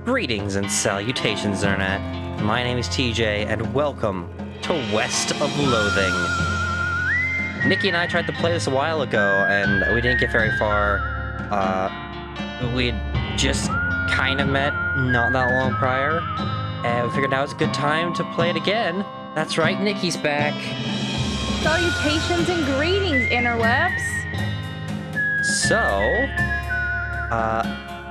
Greetings and salutations, Internet. My name is TJ, and welcome to West of Loathing. Nickey and I tried to play this a while ago, and we didn't get very far. We had just kind of met not that long prior, and we figured now was a good time to play it again. That's right, Nickey's back. Salutations and greetings, interwebs. So,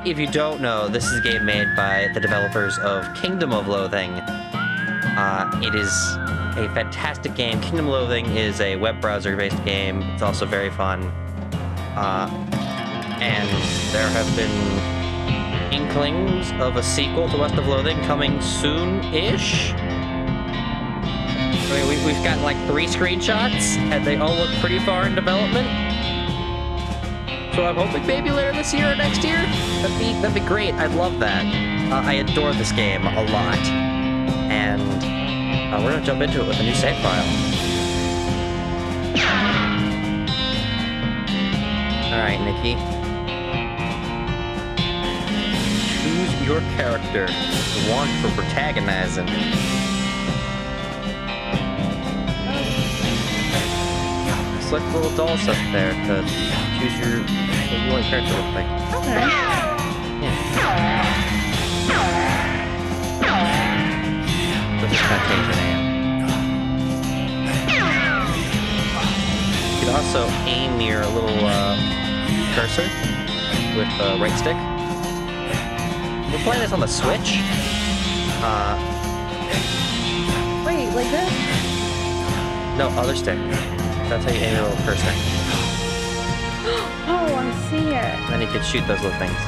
if you don't know, this is a game made by the developers of Kingdom of Loathing. It is a fantastic game. Kingdom of Loathing is a web browser-based game. It's also very fun. And there have been inklings of a sequel to West of Loathing coming soon-ish. I mean, we've gotten like 3 screenshots, and they all look pretty far in development. So I'm hoping maybe later this year or next year. That'd be great. I'd love that. I adore this game a lot. And we're gonna jump into it with a new save file. Alright, Nickey. Choose your character. One for protagonizing. Select the little dolls up there to choose what you want your character to look like. Okay. So just kind of change your name. You can also aim your little cursor with the right stick. We're playing this on the Switch. Wait, like this? No, other stick. That's how you aim your little cursor. Oh, I see it. Then you can shoot those little things.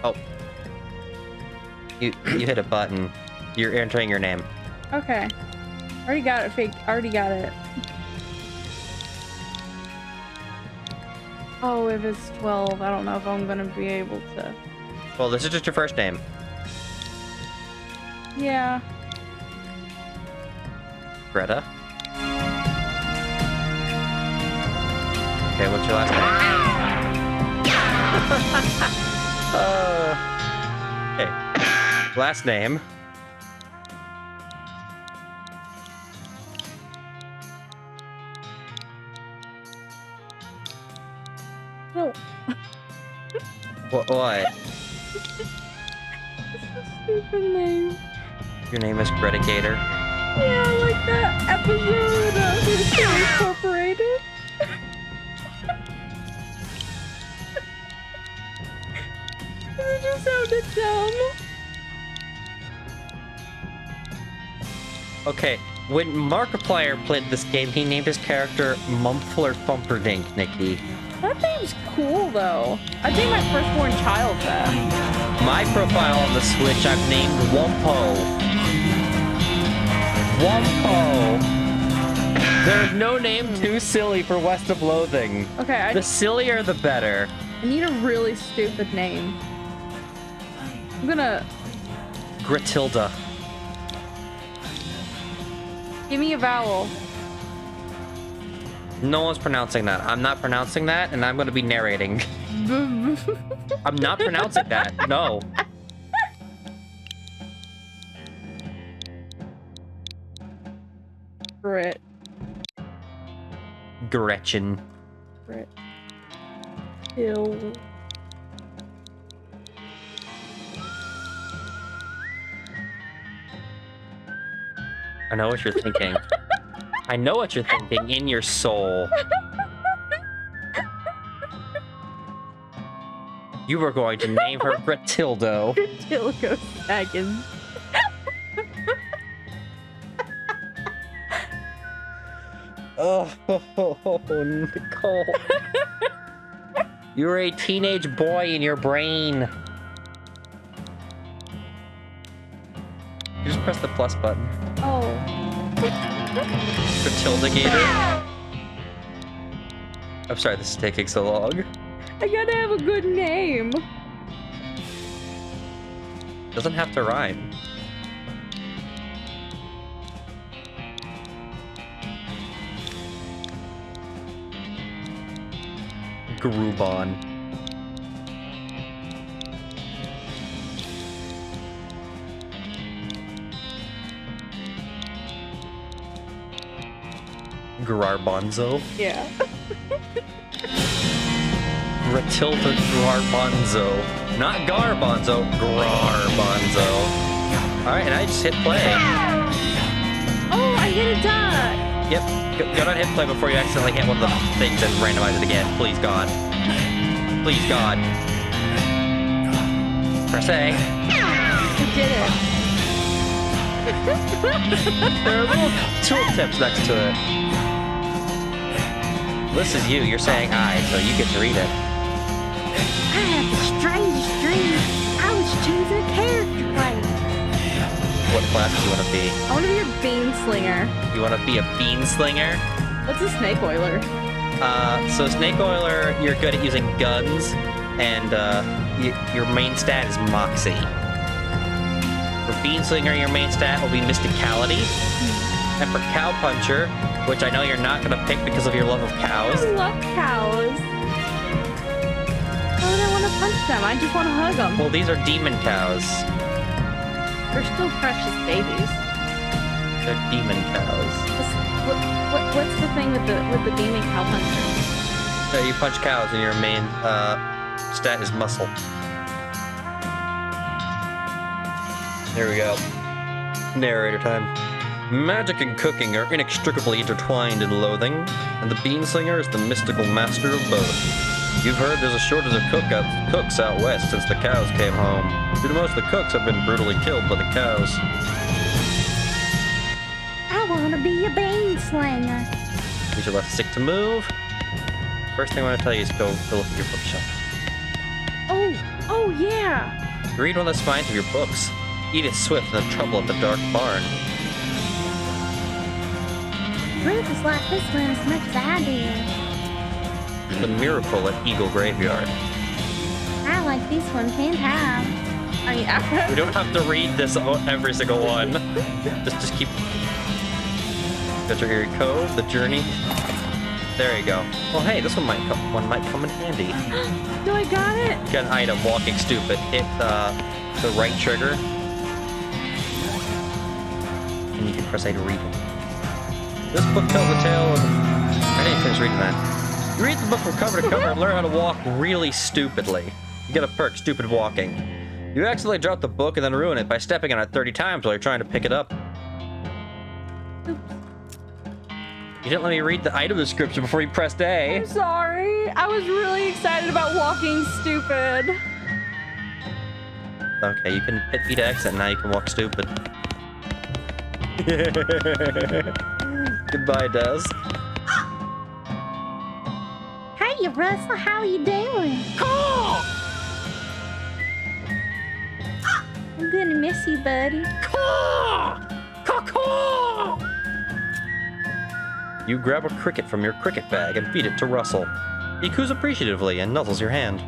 Oh. You hit a button. You're entering your name. Okay. Already got it, fake. Already got it. Oh, if it's 12, I don't know if I'm gonna be able to. Well, this is just your first name. Yeah. Greta. Okay, what's your last name? Okay. Last name. Oh. What? It's a stupid name. Your name is Greta Gator. Yeah, like that episode of Mystery Incorporated. It just sounded dumb. Okay, when Markiplier played this game, he named his character Mumfler Thumperdink, Nickey. That name's cool, though. I think my firstborn child that. My profile on the Switch, I've named Wumpo. Wumpo! There's no name too silly for West of Loathing. Okay, The sillier, the better. I need a really stupid name. I'm gonna... Gratilda. Give me a vowel. No one's pronouncing that. I'm not pronouncing that, and I'm going to be narrating. I'm not pronouncing that. No. Grit. Gretchen. Grit. Hill. I know what you're thinking. I know what you're thinking in your soul. You were going to name her Gratildo. Gratildo Saggins. Oh, Nicole. You're a teenage boy in your brain. You just press the plus button. Oh. Gratilda Gator. I'm sorry this is taking so long. I gotta have a good name. Doesn't have to rhyme. Grubon. Grarbonzo. Yeah. Ratilda Grarbonzo. Not Garbonzo, Grarbonzo. Alright, and I just hit play. Oh, I hit a dot. Yep, go down hit play before you accidentally hit one of the things and randomize it again. Please, God. Please, God. Press A. I did it. There are little tooltips next to it. This is you. You're saying I, so you get to read it. I have the strangest dream. I was choosing a character class. What class do you want to be? I want to be a bean slinger. You want to be a bean slinger? What's a snake oiler? So snake oiler, you're good at using guns, and your main stat is moxie. For bean slinger, your main stat will be mysticality. And for cow puncher, which I know you're not gonna pick because of your love of cows. I love cows. Why would I want to punch them? I just want to hug them. Well, these are demon cows. They're still precious babies. They're demon cows. What's the thing with the demon cow puncher? So you punch cows, and your main stat is muscle. There we go. Narrator time. Magic and cooking are inextricably intertwined in Loathing, and the Beanslinger is the mystical master of both. You've heard there's a shortage of cooks out west since the cows came home. Due to most of the cooks have been brutally killed by the cows. I want to be a bean slinger. Use your left stick to move. First thing I want to tell you is go look at your bookshelf. Oh yeah. Read one of the spines of your books. Edith Swift and the Trouble at the Dark Barn. Ruth is like this one as much as I did. The Miracle at Eagle Graveyard. I like this one 10 times. I mean, after We don't have to read this every single one. Just keep. Got your Eerie Cove, The Journey. There you go. Well, hey, this one might come in handy. No, I got it. Got an item, Walking Stupid. Hit the right trigger, and you can press A to read it. This book tells the tale of... I didn't finish reading that. You read the book from cover to cover and learn how to walk really stupidly. You get a perk, Stupid Walking. You accidentally drop the book and then ruin it by stepping on it 30 times while you're trying to pick it up. Oops. You didn't let me read the item description before you pressed A. I'm sorry. I was really excited about walking stupid. Okay, you can hit B to exit, and now you can walk stupid. Goodbye, Des. Hey, Russell, how you doing? I'm gonna miss you, buddy. You grab a cricket from your cricket bag and feed it to Russell. He coos appreciatively and nuzzles your hand.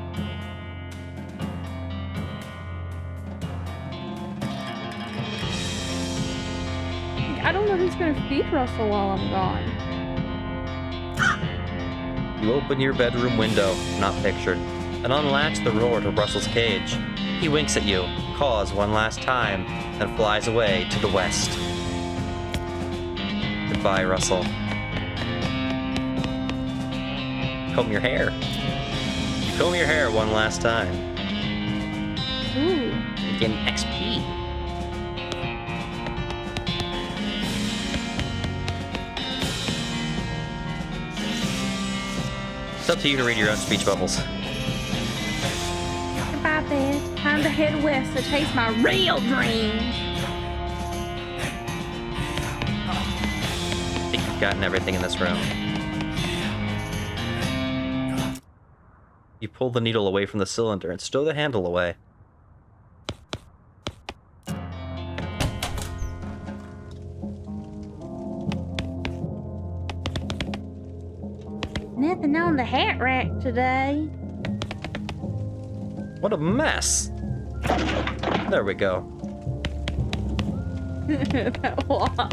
I don't know who's gonna feed Russell while I'm gone. You open your bedroom window, not pictured, and unlatch the door to Russell's cage. He winks at you, caws one last time, and flies away to the west. Goodbye, Russell. Comb your hair. You comb your hair one last time. Ooh. Get an XP. It's up to you to read your own speech bubbles. Goodbye, Beth. Time to head west to chase my real dreams. I think you've gotten everything in this room. You pull the needle away from the cylinder and stow the handle away. Nothing on the hat rack today. What a mess! There we go. That walk.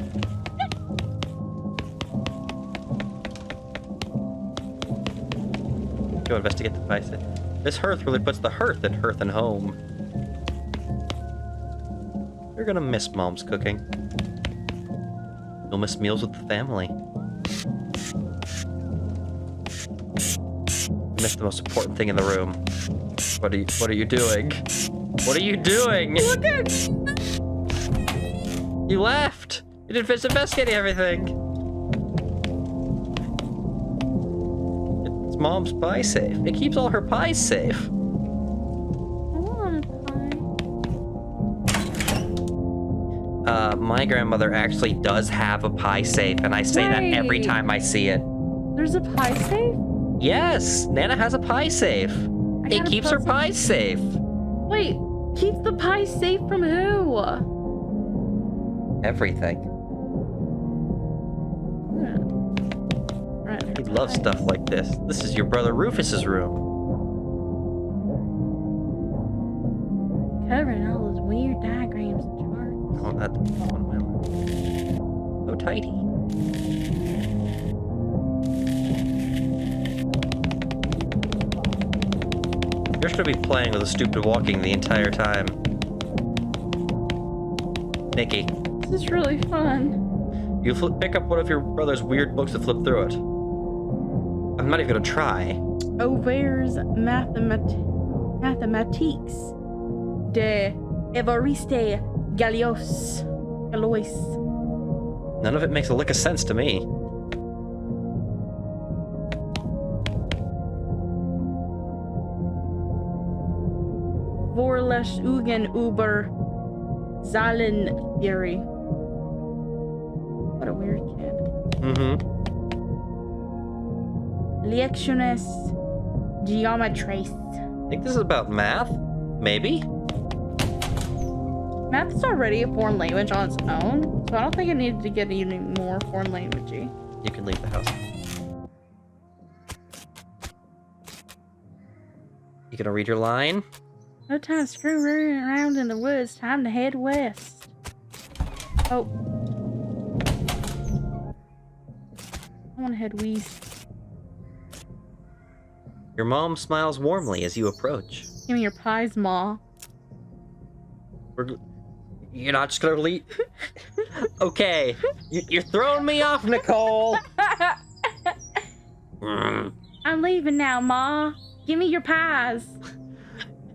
Go investigate the device. This hearth really puts the hearth in hearth and home. You're gonna miss Mom's cooking. You'll miss meals with the family. missed the most important thing in the room. What are you doing? What are you doing? Look at. You left! You didn't finish investigating everything! It's Mom's pie safe. It keeps all her pies safe. I want a pie. My grandmother actually does have a pie safe, and I say that every Right. time I see it. There's a pie safe? Yes, Nana has a pie safe. I It gotta keeps her post pies safe. Wait, keeps the pie safe from who? Everything. Right, He loves stuff like this. This is your brother Rufus's room. Covering all those weird diagrams and charts. Oh, that's one well. So tidy. You're just gonna be playing with a stupid walking the entire time. Nickey, This is really fun. you pick up one of your brother's weird books and flip through it. I'm not even gonna try. Auvers Mathematiques de Evariste Galois. None of it makes a lick of sense to me. Vorlesungen über Zahlentheorie. What a weird kid. Mm-hmm. Lectiones Geometries. I think this is about math? Maybe? Math is already a foreign language on its own, so I don't think it needed to get any more foreign languagey. You can leave the house. You gonna read your line? No time screwing around in the woods. Time to head west. Oh. I want to head west. Your mom smiles warmly as you approach. Give me your pies, Ma. You're not just gonna leave? Okay. You're throwing me off, Nicole! Mm. I'm leaving now, Ma. Give me your pies.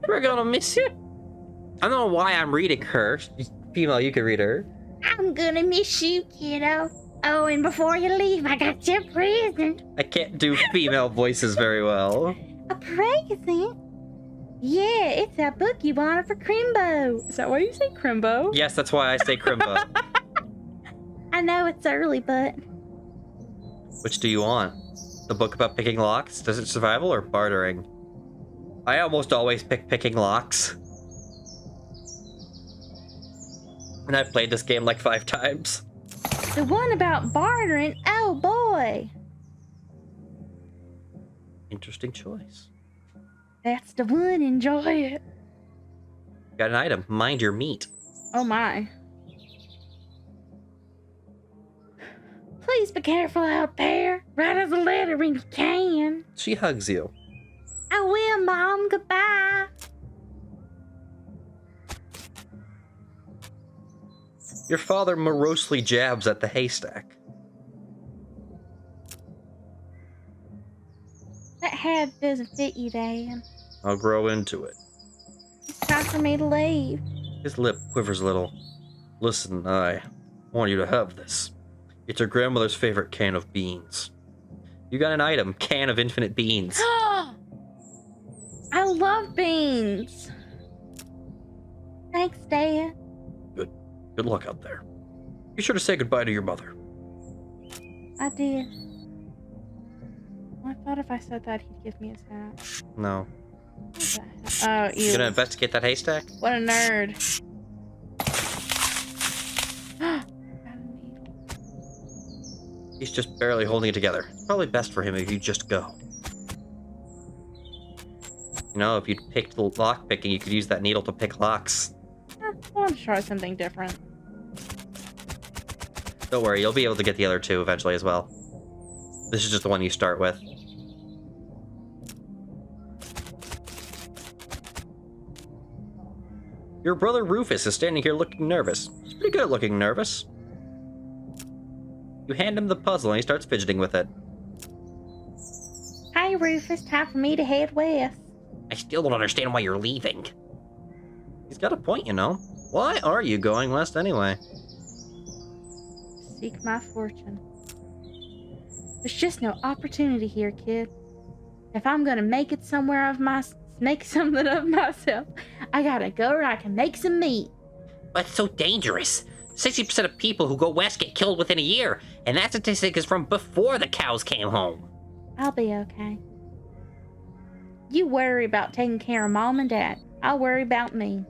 We're gonna miss you. I don't know why I'm reading her. She's female, you can read her. I'm gonna miss you, kiddo. Oh, and before you leave, I got you a present. I can't do female voices very well. A present? Yeah, it's a book you wanted for Crimbo. Is that why you say Crimbo? Yes, that's why I say Crimbo. I know it's early, but Which do you want? The book about picking locks, desert survival, or bartering? I almost always pick picking locks. And I've played this game like 5 times. the one about bartering, oh boy. Interesting choice. That's the one, enjoy it. Got an item. Mind your meat. Oh my. Please be careful out there. Write us a letter when you can. She hugs you. I will, Mom. Goodbye. Your father morosely jabs at the haystack. That hat doesn't fit you, Dad. I'll grow into it. It's time for me to leave. His lip quivers a little. Listen, I want you to have this. It's your grandmother's favorite can of beans. You got an item, can of infinite beans. I love beans. Thanks, Dad. Good luck out there. Be sure to say goodbye to your mother. I did. I thought if I said that, he'd give me his hat. No. What the heck? Oh, You ew. gonna investigate that haystack? What a nerd. Got a needle. He's just barely holding it together. It's probably best for him if you just go. You know, if you picked the lock picking, you could use that needle to pick locks. I want to try something different. Don't worry, you'll be able to get the other 2 eventually as well. This is just the one you start with. Your brother Rufus is standing here looking nervous. He's pretty good at looking nervous. You hand him the puzzle and he starts fidgeting with it. Hey, Rufus, time for me to head west. I still don't understand why you're leaving. He's got a point, you know. Why are you going west anyway? Seek my fortune. There's just no opportunity here, kid. If I'm gonna make it somewhere make something of myself, I gotta go where I can make some meat. But it's so dangerous. 60% of people who go west get killed within a year, and that statistic is from before the cows came home. I'll be okay. You worry about taking care of Mom and Dad. I'll worry about me.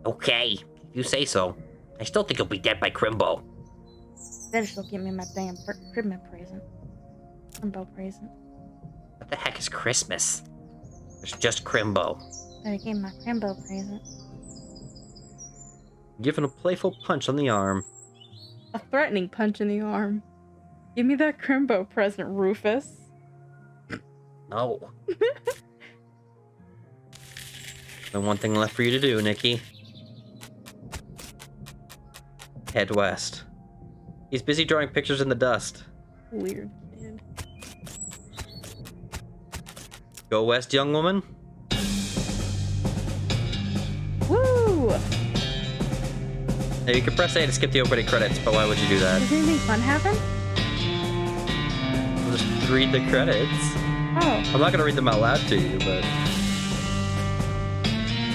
Okay, if you say so. I still think you'll be dead by Crimbo. Better still give me my damn Crimbo present. What the heck is Christmas? There's just Crimbo. Better give me my Crimbo present. Given a playful punch on the arm. A threatening punch in the arm. Give me that Crimbo present, Rufus. No. The one thing left for you to do, Nickey. Head west. He's busy drawing pictures in the dust. Weird kid. Go west, young woman. Woo! Now you can press A to skip the opening credits, but why would you do that? Does anything fun happen? I'll just read the credits. Oh. I'm not gonna read them out loud to you, but...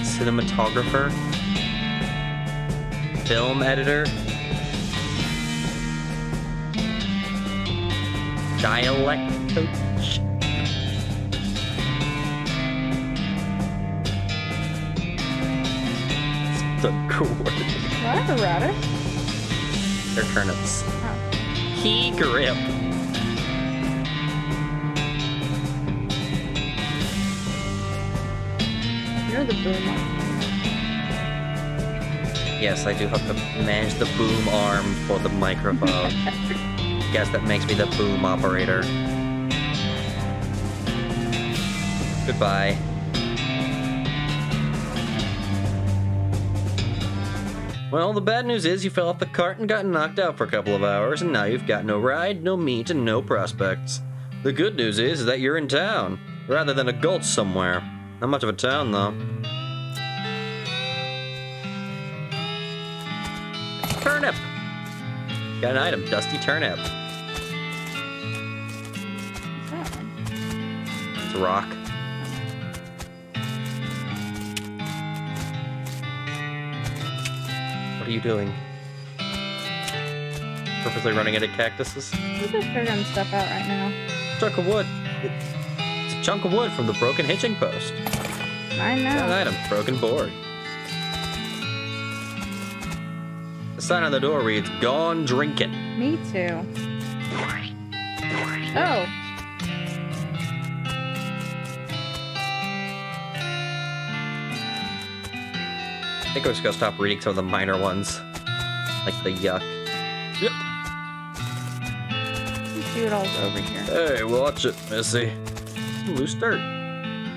Cinematographer. Film editor. Dialect coach. It's a cool word. Whatever, Ryder. They're turnips. Oh. Key grip. You're the boom. Yes, I do have to manage the boom arm for the microphone. Guess that makes me the boom operator. Goodbye. Well, the bad news is you fell off the cart and got knocked out for a couple of hours, and now you've got no ride, no meat, and no prospects. The good news is that you're in town, rather than a gulch somewhere. Not much of a town, though. Turnip! Got an item, dusty turnip. What's that one? It's a rock. What are you doing? Purposely running into cactuses? We're just figuring stuff out right now. Chunk of wood. It's a chunk of wood from the broken hitching post. I know. Got an item, broken board. The sign on the door reads, "Gone drinking." Me too. Oh. I think I was gonna stop reading some of the minor ones. Like the yuck. Yep. Let's see what all's over here. Hey, watch it, Missy. Loose dirt.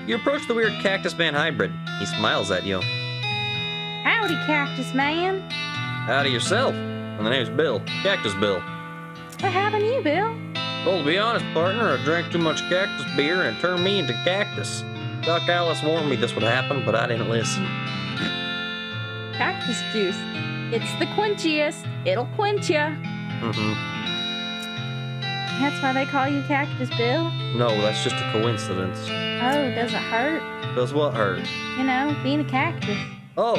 You approach the weird Cactus Man hybrid. He smiles at you. Howdy, Cactus Man. Howdy yourself. And the name's Bill. Cactus Bill. What happened to you, Bill? Well, to be honest, partner, I drank too much cactus beer and it turned me into cactus. Doc Alice warned me this would happen, but I didn't listen. Cactus juice. It's the quenchiest. It'll quench ya. Mm-hmm. That's why they call you Cactus Bill? No, that's just a coincidence. Oh, does it hurt? Does what hurt? You know, being a cactus. Oh,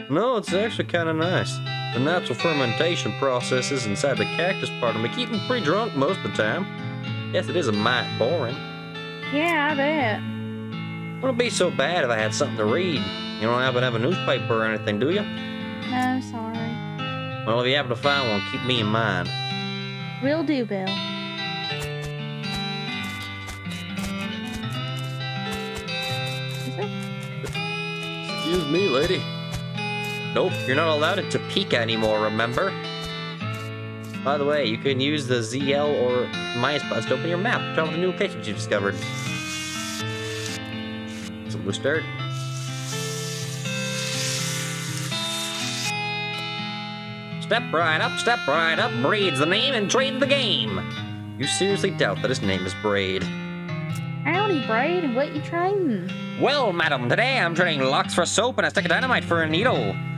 no, it's actually kind of nice. The natural fermentation processes inside the cactus part of me keep me pretty drunk most of the time. Yes, it is a mite boring. Yeah, I bet. Wouldn't be so bad if I had something to read. You don't happen to have a newspaper or anything, do you? No, sorry. Well, if you happen to find one, keep me in mind. Will do, Bill. Excuse me, lady. Nope, you're not allowed in Topeka anymore, remember? By the way, you can use the ZL or minus buttons to open your map, travel to new locations you've discovered. Some loose dirt. Step right up, Braid's the name and trade the game. You seriously doubt that his name is Braid? Howdy, Braid. What you trading? Well, madam, today I'm trading locks for soap and a stick of dynamite for a needle.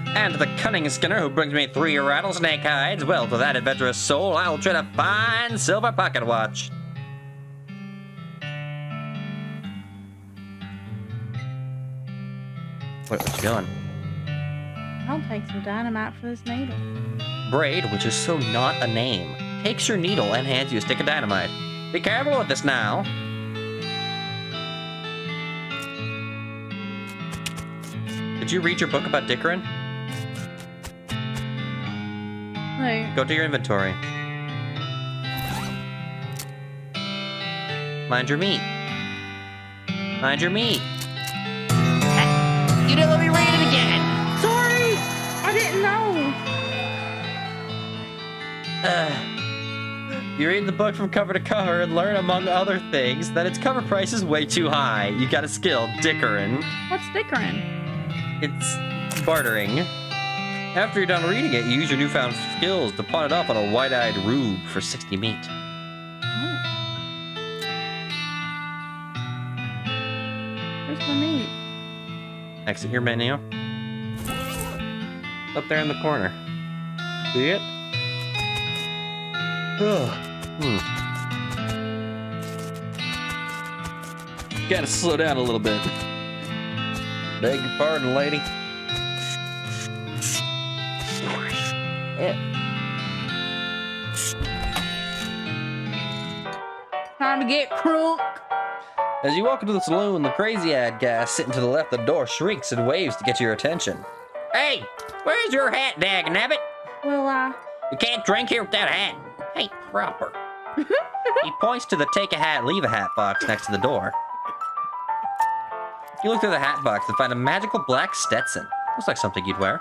And to the cunning Skinner who brings me 3 rattlesnake hides, well, to that adventurous soul, I'll trade a fine silver pocket watch. What you doing? I'll take some dynamite for this needle. Braid, which is so not a name, takes your needle and hands you a stick of dynamite. Be careful with this now. Did you read your book about dickering? Wait. Go to your inventory. Mind your meat. Mind your meat. You didn't let me read it again! Sorry! I didn't know! You read the book from cover to cover and learn, among other things, that its cover price is way too high. You got a skill, dickering. What's dickering? It's bartering. After you're done reading it, you use your newfound skills to pawn it off on a wide-eyed rube for 60 meat. Oh. Where's my meat? Exit your menu. Up there in the corner. See it? Gotta slow down a little bit. Beg your pardon, lady. Time to get crunk. As you walk into the saloon, the crazy-eyed guy sitting to the left of the door shrieks and waves to get your attention. Hey, where's your hat, dagnabbit? Well, You can't drink here without a hat. Ain't proper. He points to the take a hat, leave a hat box next to the door. You look through the hat box and find a magical black Stetson. Looks like something you'd wear.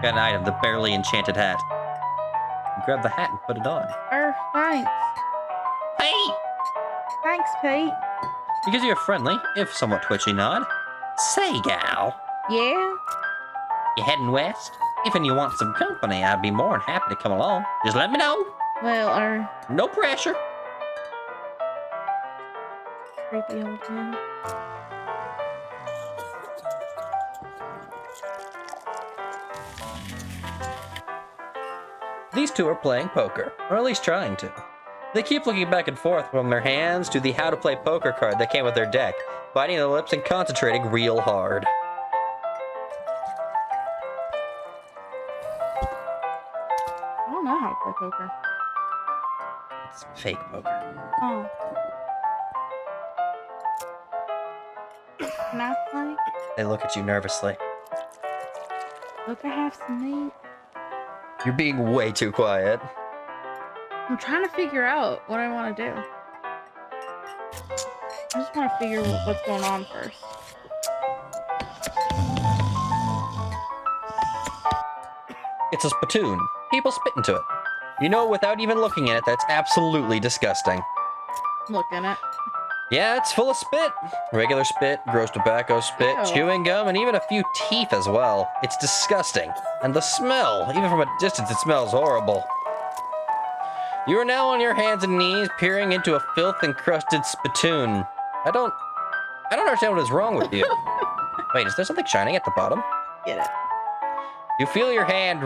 Got an item, the barely enchanted hat. You grab the hat and put it on. Thanks. Hey! Thanks, Pete. He gives you a friendly, if somewhat twitchy nod. Say, gal, Yeah? you heading west? If and you want some company, I'd be more than happy to come along. Just let me know. Well, No pressure. creepy old man. These two are playing poker, or at least trying to. They keep looking back and forth from their hands to the how to play poker card that came with their deck, biting their lips and concentrating real hard. I don't know how to play poker. It's fake poker. Oh. Can I play? They look at you nervously. Look, I have some meat. You're being way too quiet. I'm trying to figure out what I want to do. I just want to figure what's going on first. It's a spittoon. People spit into it. You know without even looking at it that's absolutely disgusting. Look in it. Yeah, it's full of spit. Regular spit, gross tobacco spit, Ew. chewing gum, and even a few teeth as well. It's disgusting. And the smell, even from a distance, it smells horrible. You are now on your hands and knees, peering into a filth-encrusted spittoon. I don't understand what is wrong with you. Wait, is there something shining at the bottom? Get it. You feel your hand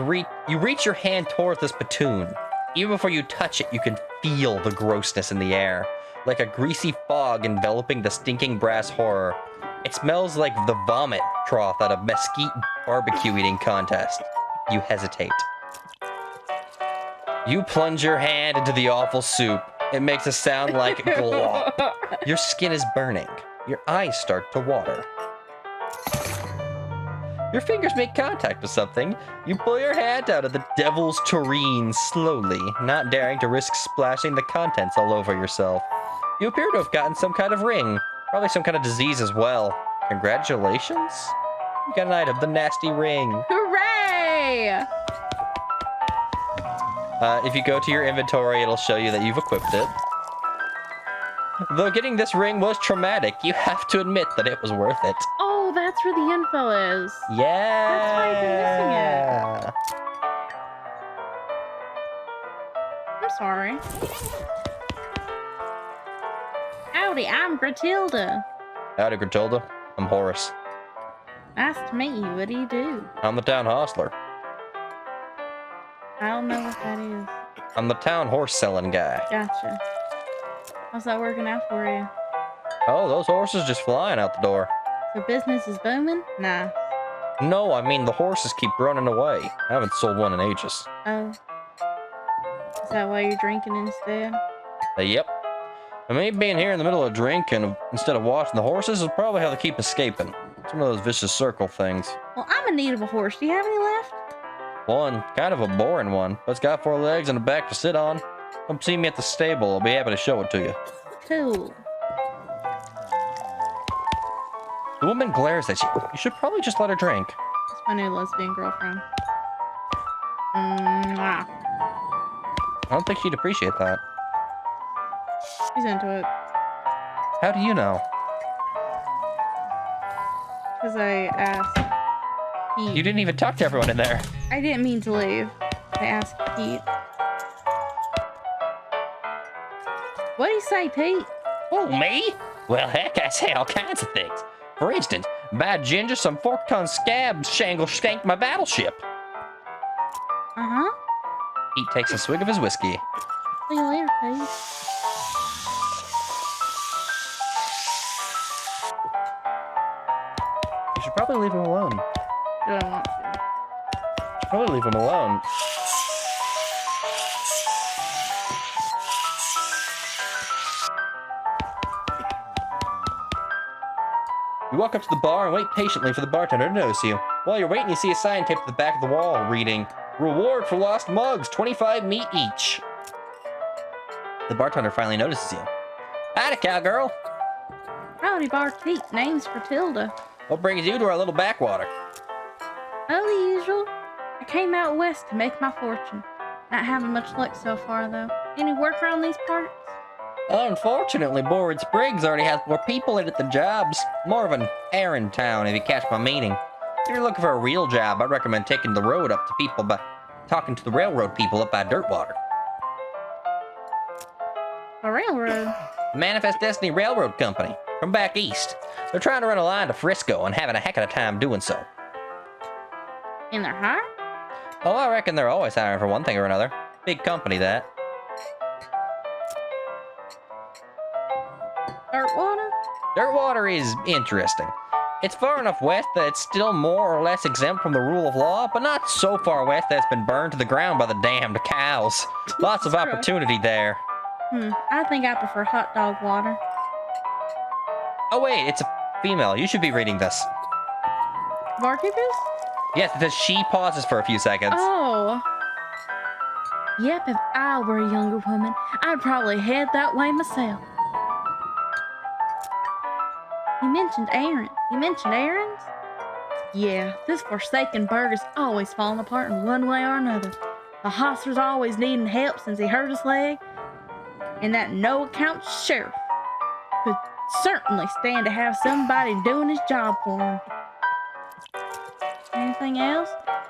you reach your hand towards the spittoon. Even before you touch it, you can feel the grossness in the air, like a greasy fog enveloping the stinking brass horror. It smells like the vomit trough at a mesquite barbecue eating contest. You hesitate. You plunge your hand into the awful soup. It makes a sound like glop. Your skin is burning. Your eyes start to water. Your fingers make contact with something. You pull your hand out of the devil's tureen slowly, not daring to risk splashing the contents all over yourself. You appear to have gotten some kind of ring. Probably some kind of disease as well. Congratulations. You got an item, the nasty ring. Hooray! If you go to your inventory, it'll show you that you've equipped it. Though getting this ring was traumatic, you have to admit that it was worth it. Oh, that's where the info is. Yeah. That's why I've been missing I'm sorry. Howdy, I'm Gratilda. Howdy, Gratilda. I'm Horace. Nice to meet you. What do you do? I'm the town hostler. I don't know what that is. I'm the town horse selling guy. Gotcha. How's that working out for you? Oh, those horses just flying out the door. So business is booming? Nah. No, I mean the horses keep running away. I haven't sold one in ages. Oh. Is that why you're drinking instead? Yep. And me being here in the middle of drinking instead of watching the horses is probably how they keep escaping. It's one of those vicious circle things. Well, I'm in need of a horse. Do you have any left? One, kind of a boring one, but it's got 4 legs and a back to sit on. Come see me at the stable. I'll be happy to show it to you. Cool. The woman glares at you. You should probably just let her drink. That's my new lesbian girlfriend. Mwah. I don't think she'd appreciate that. She's into it. How do you know? Because I asked Pete. You didn't even talk to everyone in there. I didn't mean to leave. I asked Pete. What do you say, Pete? Oh, me? Well, heck, I say all kinds of things. For instance, bad ginger, some fork-tongued scabs shangle shanked my battleship. Uh-huh. Pete takes a swig of his whiskey. See you later, Pete. You should probably leave him alone. Do I want to? Probably leave him alone. You walk up to the bar and wait patiently for the bartender to notice you. While you're waiting, you see a sign taped to the back of the wall reading, "Reward for lost mugs, 25 meat each." The bartender finally notices you. Howdy, cowgirl. Howdy, barkeep. Name's Gratilda. What brings you to our little backwater? Oh, the usual. I came out west to make my fortune. Not having much luck so far, though. Any work around these parts? Unfortunately, Board Spriggs already has more people in it than jobs. More of an errand town, if you catch my meaning. If you're looking for a real job, I'd recommend taking the road up to people by talking to the railroad people up by Dirtwater. A railroad? Manifest Destiny Railroad Company, from back east. They're trying to run a line to Frisco and having a heck of a time doing so. In their heart? Oh, I reckon they're always hiring for one thing or another. Big company, that. Dirtwater? Dirtwater is interesting. It's far enough west that it's still more or less exempt from the rule of law, but not so far west that it's been burned to the ground by the damned cows. Lots of opportunity there. I think I prefer hot dog water. Oh wait, it's a female. You should be reading this. Barkeep is? Yes, it says she pauses for a few seconds. Oh. Yep, if I were a younger woman, I'd probably head that way myself. You mentioned errands? Yeah, this forsaken burg is always falling apart in one way or another. The hostler's always needing help since he hurt his leg, and that no-account sheriff could certainly stand to have somebody doing his job for him. Anything else?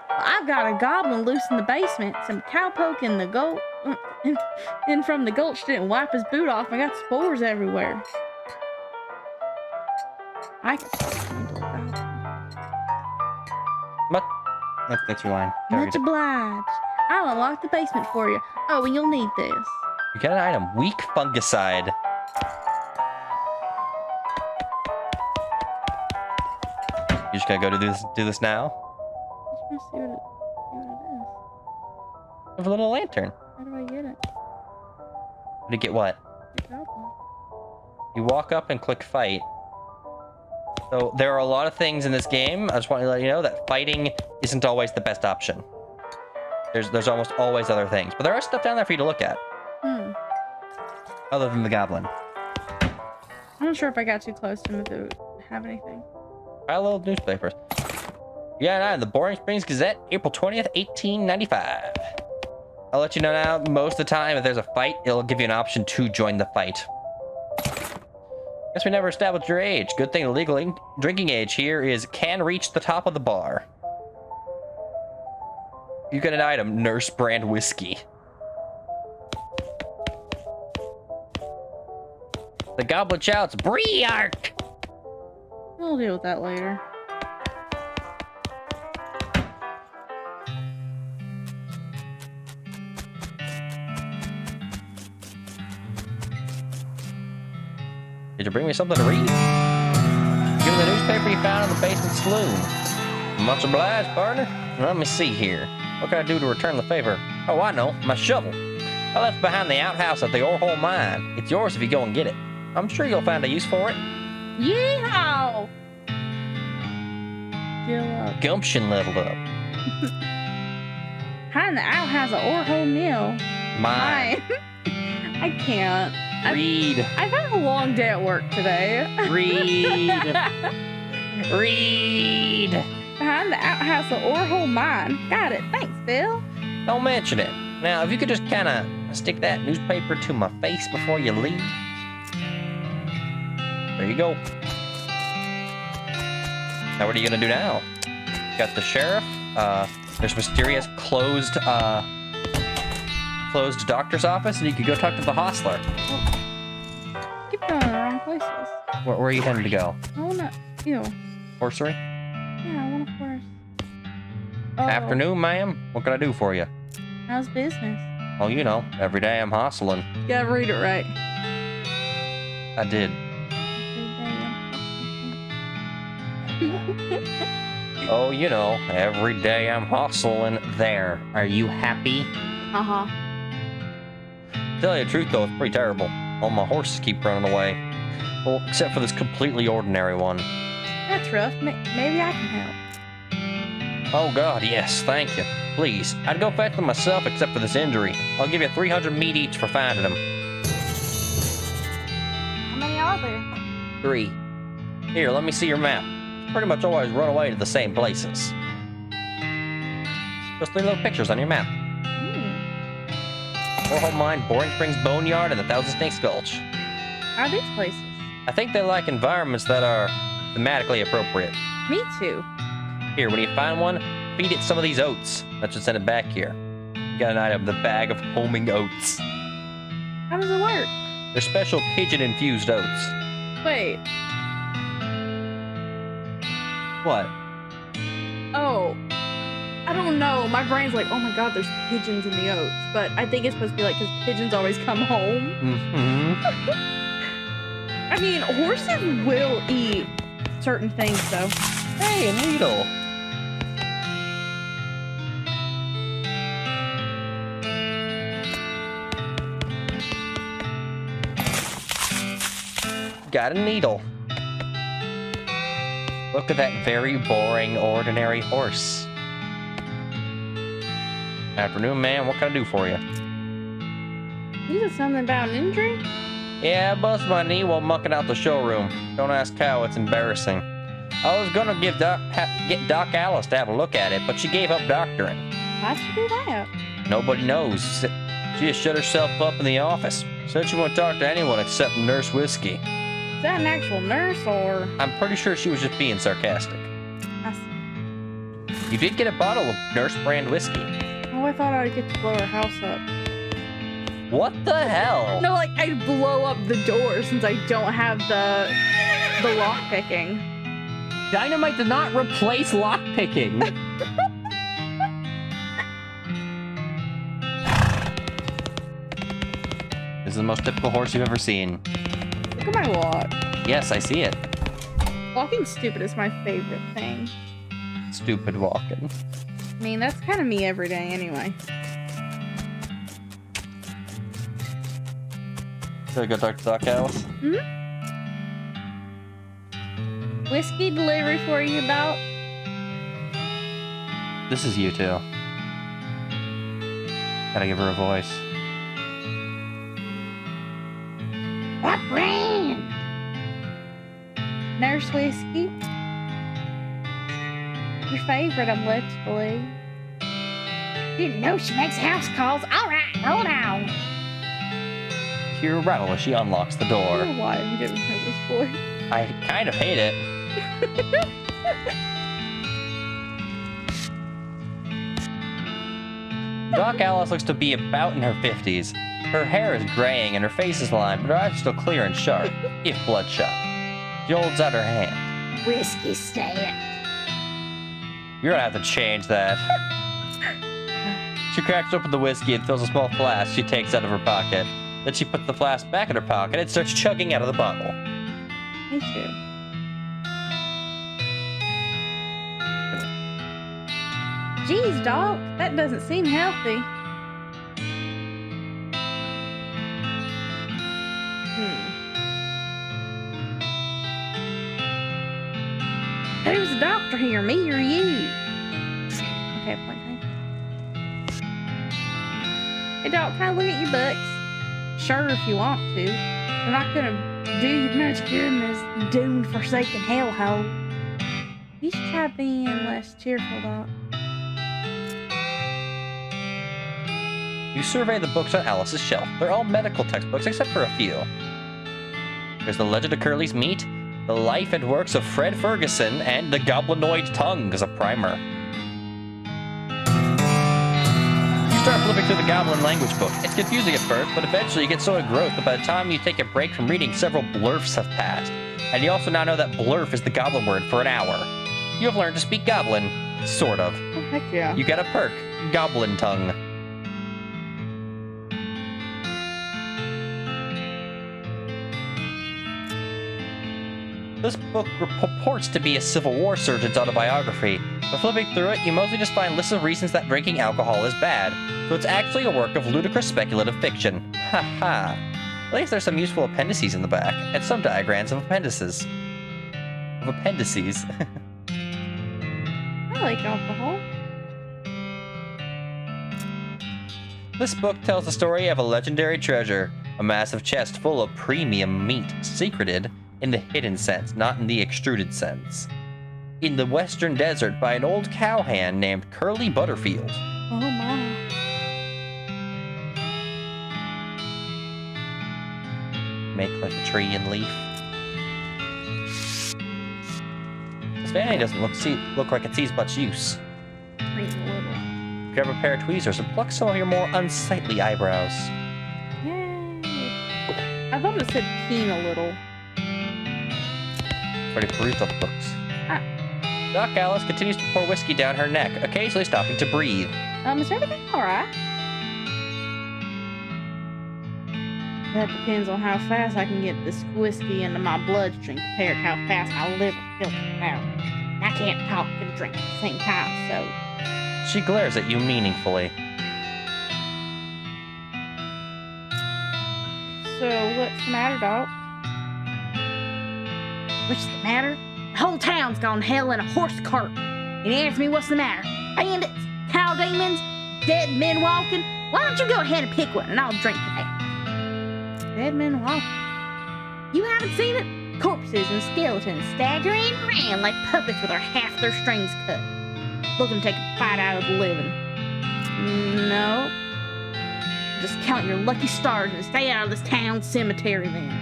Well, I've got a goblin loose in the basement, some cowpoke in the gulch, and from the gulch didn't wipe his boot off and got spores everywhere. I can handle a goblin. What? That's your line. Much obliged. I'll unlock the basement for you. Oh, and you'll need this. You got an item. Weak fungicide. You just gotta go do this now? I just want to see what it is. You have a little lantern. How do I get it? To get what? The goblin. You walk up and click fight. So there are a lot of things in this game. I just want to let you know that fighting isn't always the best option. There's almost always other things. But there are stuff down there for you to look at. Other than the goblin. I'm not sure if I got too close to him if it would have anything. Pile of newspapers. Yeah, and I, the Boring Springs Gazette, April 20th, 1895. I'll let you know now, most of the time, if there's a fight, it'll give you an option to join the fight. Guess we never established your age. Good thing the legal drinking age here is can reach the top of the bar. You get an item, nurse brand whiskey. The goblin shouts, Briark! We'll deal with that later. Did you bring me something to read? Give me the newspaper you found in the basement saloon. Much obliged, partner. Let me see here. What can I do to return the favor? Oh, I know. My shovel. I left behind the outhouse at the Orhole Mine. It's yours if you go and get it. I'm sure you'll find a use for it. Yeehaw! Still up. Gumption leveled up. Behind the outhouse of Orhole Mill. Mine. I can't. Read. I've had a long day at work today. Read. Read. Behind the outhouse of Orhole Mine. Got it. Thanks, Phil. Don't mention it. Now, if you could just kind of stick that newspaper to my face before you leave. There you go. Now, what are you gonna do now? Got the sheriff. There's mysterious closed doctor's office, and you could go talk to the hostler. Keep going in the wrong places. Where are you heading to go? I wanna, Horsery? Yeah, I want a horse. Oh, Afternoon, ma'am. What can I do for you? how's business? Oh, you know, every day I'm hustling. You gotta read it right. I did. Oh, you know, every day I'm hustling. There. Are you happy? Uh-huh. Tell you the truth, though, it's pretty terrible. All my horses keep running away. Well, except for this completely ordinary one. That's rough. Maybe I can help. Oh, God, yes, thank you. Please, I'd go fetch them myself except for this injury. I'll give you 300 meat each for finding them. How many are there? 3. Here, let me see your map. Pretty much always run away to the same places. Just 3 little pictures on your map. Orhole Mine, Boring Springs Boneyard, and the Thousand Snakes Gulch. How are these places? I think they like environments that are thematically appropriate. Me too. Here, when you find one, feed it some of these oats. That should send it back here. You got an item, the bag of homing oats. How does it work? They're special pigeon-infused oats. Wait. What? Oh. I don't know. My brain's like, oh my god, there's pigeons in the oats. But I think it's supposed to be like, because pigeons always come home. Mm-hmm. I mean, horses will eat certain things, though. Hey, a needle. Got a needle. Look at that very boring, ordinary horse. Afternoon, man. What can I do for you? You said something about an injury? Yeah, I busted my knee while mucking out the showroom. Don't ask how, it's embarrassing. I was gonna get Doc Alice to have a look at it, but she gave up doctoring. Why'd she do that? Nobody knows. She just shut herself up in the office. Said she won't talk to anyone except Nurse Whiskey. Is that an actual nurse, or...? I'm pretty sure she was just being sarcastic. I see. You did get a bottle of Nurse brand whiskey. Oh, I thought I'd get to blow her house up. What the hell? No, like, I'd blow up the door since I don't have the lockpicking. Dynamite did not replace lockpicking. This is the most typical horse you've ever seen. Look at my walk. Yes, I see it. Walking stupid is my favorite thing. Stupid walking. I mean, that's kind of me every day anyway. So go talk to Doc Alice? Hmm? Whiskey delivery for you about? This is you two. Gotta give her a voice. What brand? Nurse Whiskey? Your favorite, I'm led to believe. Didn't know she makes house calls. All right, roll down. Hear a rattle as she unlocks the I door. don't know why I'm giving her this voice. I kind of hate it. Doc Alice looks to be about in her 50s. Her hair is graying and her face is lined, but her eyes are still clear and sharp, if bloodshot. She holds out her hand. Whiskey stand. You're gonna have to change that. She cracks open the whiskey and fills a small flask she takes out of her pocket. Then she puts the flask back in her pocket and starts chugging out of the bottle. Me too. Jeez, dog, that doesn't seem healthy. Who's the doctor here, me or you? Okay, point time. Hey, doc, can I look at your books? Sure, if you want to. They're not gonna do you much good in this doomed, forsaken hellhole. You should try being less cheerful, doc. You survey the books on Alice's shelf. They're all medical textbooks except for a few. There's The Legend of Curly's Meat, The Life and Works of Fred Ferguson, and The Goblinoid Tongue as a primer. You start flipping through the Goblin language book. It's confusing at first, but eventually you get so engrossed that by the time you take a break from reading, several blurfs have passed. And you also now know that blurf is the Goblin word for an hour. You have learned to speak Goblin, sort of. Oh, heck yeah. You get a perk, Goblin Tongue. This book purports to be a Civil War surgeon's autobiography, but flipping through it, you mostly just find lists of reasons that drinking alcohol is bad, so it's actually a work of ludicrous speculative fiction. Ha ha. At least there's some useful appendices in the back, and some diagrams of appendices. I like alcohol. This book tells the story of a legendary treasure, a massive chest full of premium meat, secreted in the hidden sense, not in the extruded sense, in the western desert by an old cowhand named Curly Butterfield. Oh my. Make like a tree and leaf. This vanity doesn't look like it sees much use. Read a little. Grab a pair of tweezers and pluck some of your more unsightly eyebrows. Yay. I thought it said keen a little. Ready to peruse the books. Doc Alice continues to pour whiskey down her neck, occasionally stopping to breathe. Is everything alright? That depends on how fast I can get this whiskey into my bloodstream compared to how fast my liver filters it out. I can't talk and drink at the same time, so... She glares at you meaningfully. So, what's the matter, Doc? What's the matter? The whole town's gone to hell in a horse cart. And he asks me what's the matter. Bandits, cow demons, dead men walking. Why don't you go ahead and pick one and I'll drink to that. Dead men walking. You haven't seen it? Corpses and skeletons staggering around like puppets with half their strings cut. Looking to take a bite out of the living. No. Just count your lucky stars and stay out of this town cemetery then.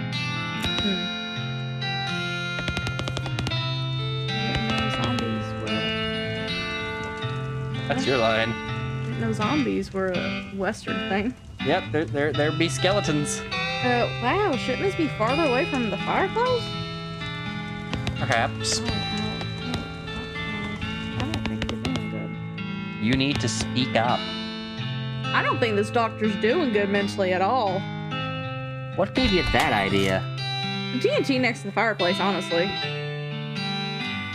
That's your line. No zombies were a Western thing. Yep, there'd be skeletons. Wow, shouldn't this be farther away from the fireplace? Perhaps. I don't think you're doing good. You need to speak up. I don't think this doctor's doing good mentally at all. What gave you that idea? TNT next to the fireplace, honestly.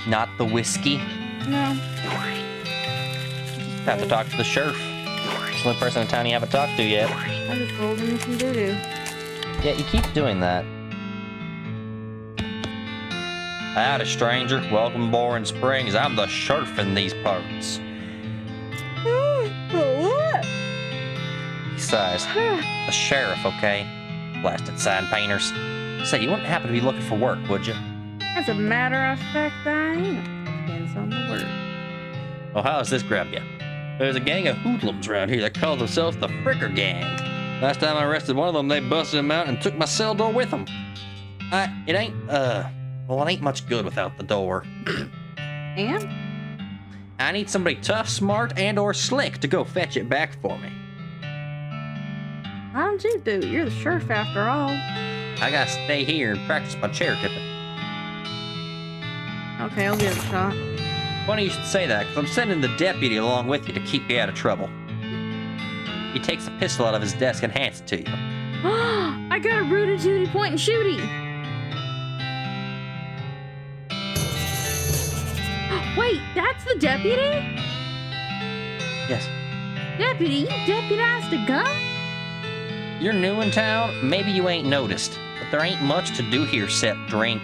Not the whiskey. No. Have to talk to the sheriff. He's the only person in town you haven't talked to yet. I just rolled in some doo-doo. Yeah, you keep doing that. Howdy, stranger. Welcome aboard in Springs. I'm the sheriff in these parts. What? He sighs. The sheriff, okay? Blasted sign painters. Say, you wouldn't happen to be looking for work, would you? As a matter of fact, I am. Depends on the word. Well, how does this grab you? There's a gang of hoodlums around here that call themselves the Fricker Gang. Last time I arrested one of them, they busted him out and took my cell door with them. It ain't much good without the door. And? I need somebody tough, smart, and or slick to go fetch it back for me. Why don't you do it? You're the sheriff after all. I gotta stay here and practice my chair tipping. Okay, I'll give it a shot. Funny you should say that, because I'm sending the deputy along with you to keep you out of trouble. He takes a pistol out of his desk and hands it to you. I got a rooty tooty point and shooty. Wait, that's the deputy? Yes. Deputy, you deputized a gun? You're new in town, maybe you ain't noticed, but there ain't much to do here except drink.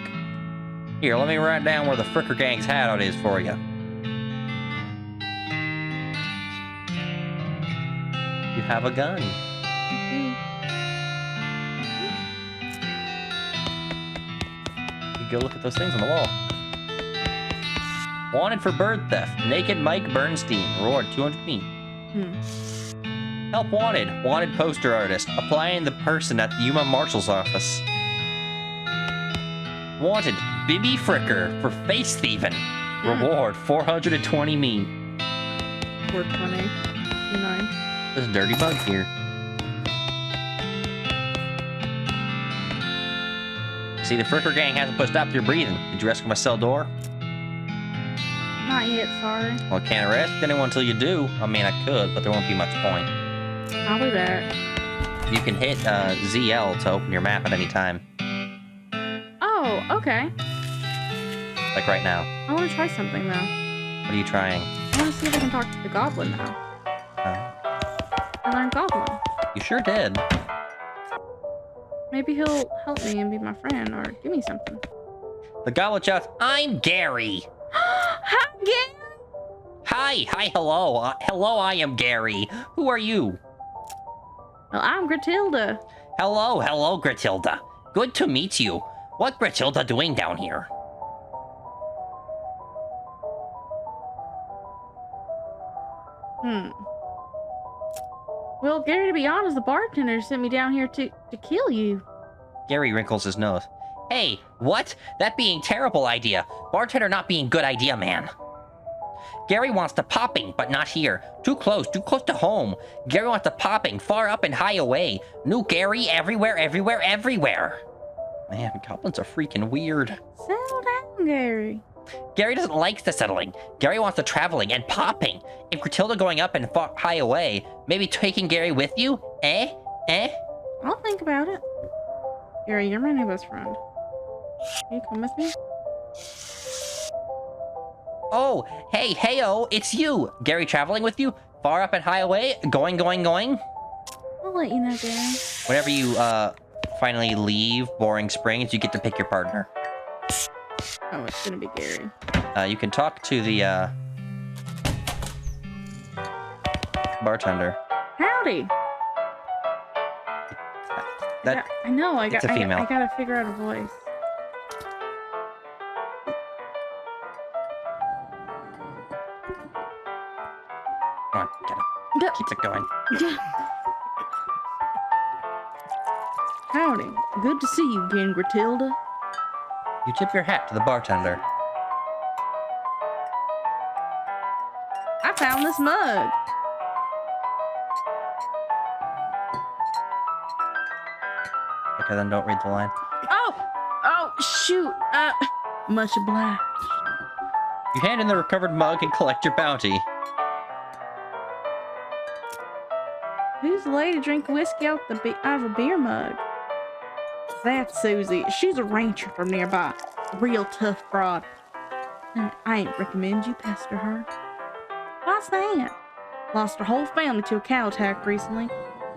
Here, let me write down where the Fricker Gang's hideout is for you. You have a gun. You go look at those things on the wall. Wanted for bird theft. Naked Mike Bernstein. Reward 200 meat. Help wanted. Wanted poster artist. Applying the person at the Yuma Marshal's office. Wanted. Bibby Fricker for face thieving. Reward 420 meat. 420. 9. There's a dirty bug here. See, the Fricker Gang hasn't put a stop to your breathing. Did you rescue my cell door? Not yet, sorry. Well, I can't arrest anyone until you do. I mean, I could, but there won't be much point. I'll be back. You can hit ZL to open your map at any time. Oh, okay. Like right now. I want to try something, though. What are you trying? I want to see if I can talk to the Goblin now. I learned Goblin. You sure did. Maybe he'll help me and be my friend, or give me something. The Goblin shouts, I'm Gary! Hi, Gary! Hi, hello. Hello, I am Gary. Who are you? Well, I'm Gratilda. Hello, Gratilda. Good to meet you. What Gratilda doing down here? Well, Gary, to be honest, the bartender sent me down here to kill you. Gary wrinkles his nose. Hey, what? That being terrible idea. Bartender not being good idea, man. Gary wants to popping, but not here. Too close to home. Gary wants to popping, far up and high away. New Gary everywhere. Man, goblins are freaking weird. Settle down, Gary. Gary doesn't like the settling. Gary wants the traveling and popping. If Gratilda going up and far high away, maybe taking Gary with you? Eh? I'll think about it. Gary, you're my new best friend. Can you come with me? Oh, hey-oh, it's you. Gary traveling with you? Far up and high away? Going? I'll let you know, Gary. Whenever you, finally leave Boring Springs, you get to pick your partner. Oh, it's gonna be Gary. You can talk to the, bartender. Howdy. That, I know. it's a female. I gotta figure out a voice. come on, get it. Go. Keep it going. Yeah. Howdy. Good to see you again, Gratilda. You tip your hat to the bartender. I found this mug. Okay, then don't read the line. Oh, shoot. Much obliged. You hand in the recovered mug and collect your bounty. Who's the lady drink whiskey out of a beer mug? That's Susie. She's a rancher from nearby. A real tough broad. I ain't recommend you pester her. Why's that? Lost her whole family to a cow attack recently.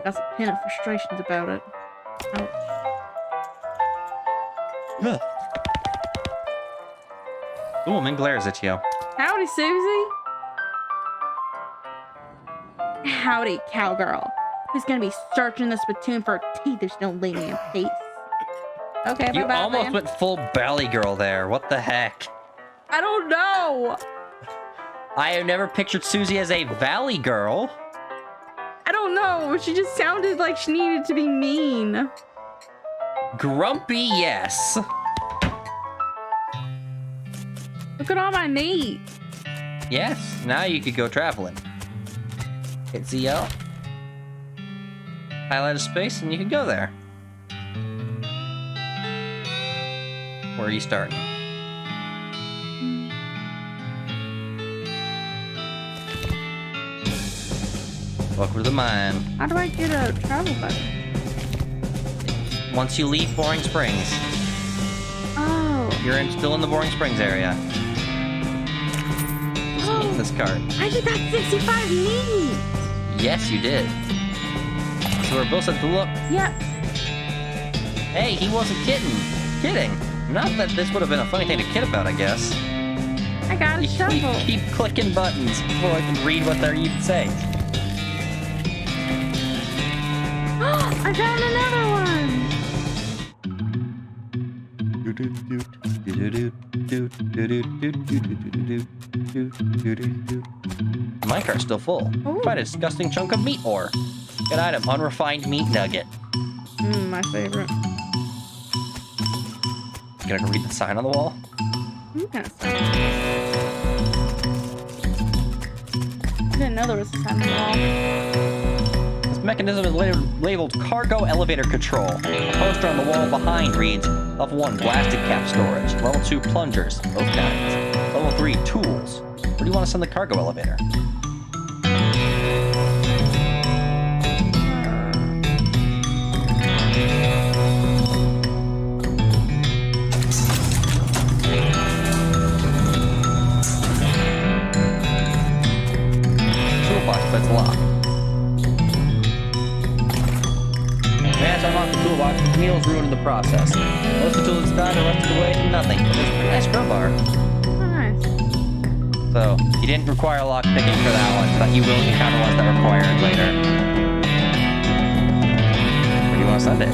Got some pent-up frustrations about it. Ouch. Ugh. The woman glares at you. Howdy, Susie. Howdy, cowgirl. Who's gonna be searching this spittoon for her teeth if she don't leave me in peace? Okay, You bye-bye, almost man. went full Valley Girl there. What the heck? I don't know. I have never pictured Susie as a Valley Girl. I don't know. She just sounded like she needed to be mean. Grumpy, yes. Look at all my meat. Yes, now you could go traveling. Hit ZL. highlight a space, and you can go there. Where are you starting? Welcome to the mine. How do I get a travel button? Once you leave Boring Springs, Oh. you're still in the Boring Springs area. Just meet in this cart. I just got 65 meat. Yes, you did. So we're both set to look. Yep. Hey, he wasn't kidding. Not that this would have been a funny thing to kid about, I guess. I got a You shovel. keep clicking buttons before I can read what they're even saying. I found another one. My cart's still full. Ooh. Find a disgusting chunk of meat ore. Good item, unrefined meat nugget. My favorite. You gonna read the sign on the wall? Kind of stuff. I didn't know there was a sign on the wall. This mechanism is labeled Cargo Elevator Control. A poster on the wall behind reads, Level 1, Blasted Cap Storage. Level 2, Plungers, both kinds. Level 3, Tools. Where do you want to send the cargo elevator? Toolbox, but it's locked. Man's unlocked the toolbox, but the needle's ruined in the process. Most of the tools inside are rusted away to nothing, but there's a pretty nice crowbar. Oh, nice. So, you didn't require lock picking for that one, but you will encounter ones that require it later. Where do you want to send it?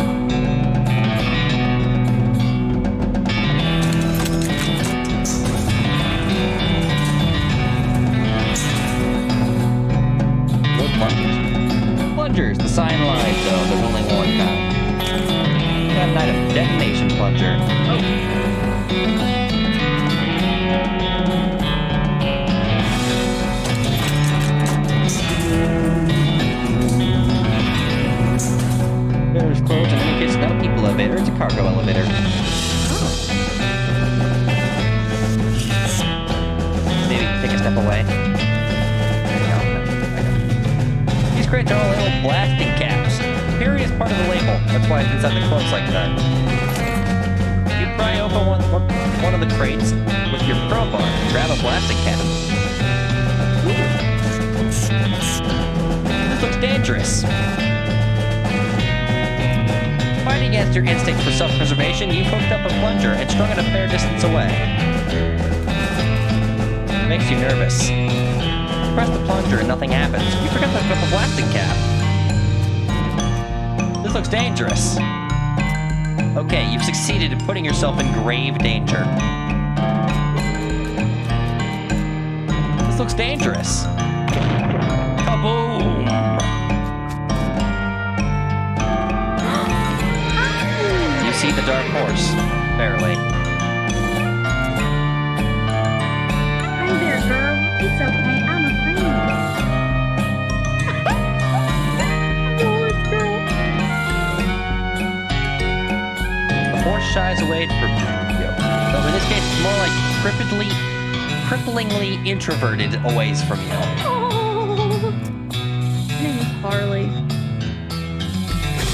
What plungers? Plungers! The sign lies, though. There's only one kind. Got an item. Detonation plunger. Oh! Doors closed and indicates no people elevator. It's a cargo elevator. Maybe take a step away. There you go. These crates are all little blasting caps. Period is part of the label. That's why it's inside the quotes like that. You pry open one of the crates with your crowbar and grab a blasting cap. This looks dangerous. Fighting against your instinct for self-preservation, you've hooked up a plunger and strung it a fair distance away. It makes you nervous. You press the plunger and nothing happens. You forgot to hook up a blasting cap. This looks dangerous. Okay, you've succeeded in putting yourself in grave danger. This looks dangerous. Kaboom! See the dark horse, barely. Hi there, girl. It's okay. I'm a friend. Horse girl. The horse shies away from you. So in this case, it's more like cripplingly introverted aways from you. Oh. His name is Harley.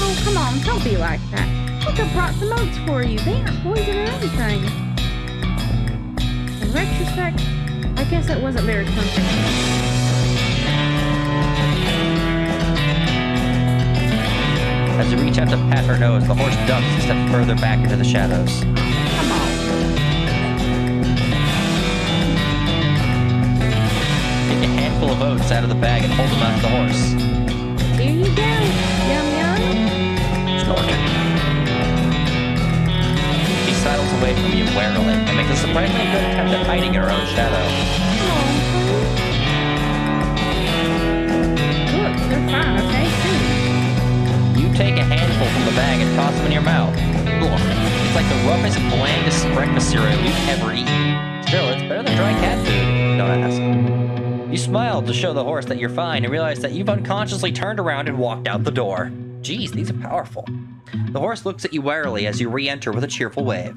Oh, come on. Don't be like that. I could have brought some oats for you. They aren't poison or anything. In retrospect, I guess it wasn't very comforting. As you reach out to pat her nose, the horse ducks a step further back into the shadows. Come on. Take a handful of oats out of the bag and hold them out to the horse. Here you go. Yum, yum. Snorting. She sidles away from you warily and makes a surprisingly good attempt at hiding in her own shadow. Look, they're fine, okay? Too. You take a handful from the bag and toss them in your mouth. Ugh. It's like the roughest, blandest breakfast cereal you've ever eaten. Still, it's better than dry cat food. Don't ask. You smile to show the horse that you're fine and realize that you've unconsciously turned around and walked out the door. Geez, these are powerful. The horse looks at you warily as you re-enter with a cheerful wave.